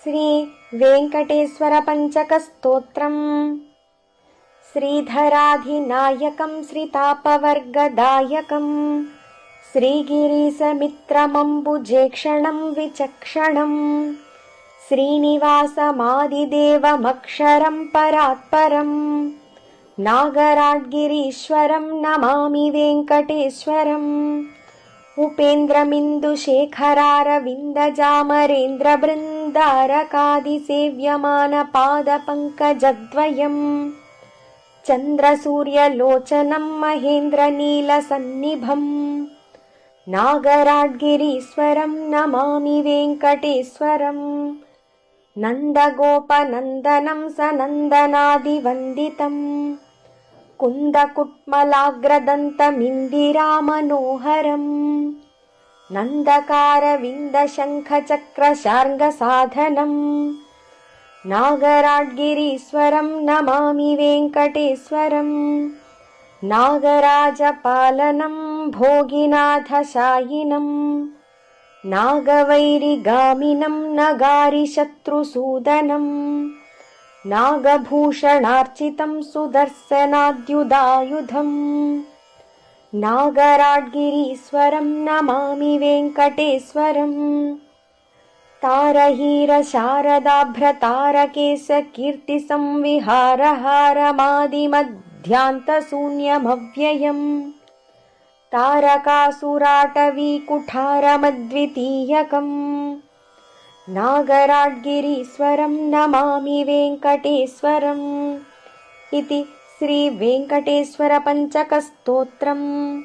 श्री वेंकटेश्वर पंचकस्तोत्रम्। श्रीधराधिनायकं श्रीतापवर्गदायकं श्रीगिरीशमित्रमम्बुजेक्षणं विचक्षणं श्रीनिवासमादिदेवमक्षरं परात्परं नागराड्गिरीश्वरं नमामि वेङ्कटेश्वरम्। उपेन्द्रमिन्दुशेखरारविन्दजामरेन्द्रबृन्दारकादिसेव्यमानपादपङ्कजद्वयम् चन्द्रसूर्यलोचनं महेन्द्रनीलसन्निभम् नागराड्गिरीश्वरं नमामि वेङ्कटेश्वरम्। नन्दगोपनन्दनं सनन्दनादिवन्दितम् कुन्दकुट्मलाग्रदन्तमिन्दिरामनोहरम् नन्दकारविन्दशङ्खचक्रशार्ङ्गसाधनम् नागराड्गिरीश्वरं नमामि वेङ्कटेश्वरम्। नागराजपालनं भोगिनाथशायिनं नागवैरिगामिनं नगारिशत्रुसूदनम् नागभूषणार्चितं सुदर्शनाद्युदायुधम् नागराड्गिरीश्वरं नमामि वेङ्कटेश्वरम्। तारहीरशारदाभ्रतारकेशकीर्तिसंविहारहारमादिमध्यान्तशून्यमव्ययम् तारकासुराटवीकुठारमद्वितीयकम् नागराड्गिरीश्वरं नमामि वेङ्कटेश्वरम्। इति श्री वेङ्कटेश्वर पञ्चकस्तोत्रम्।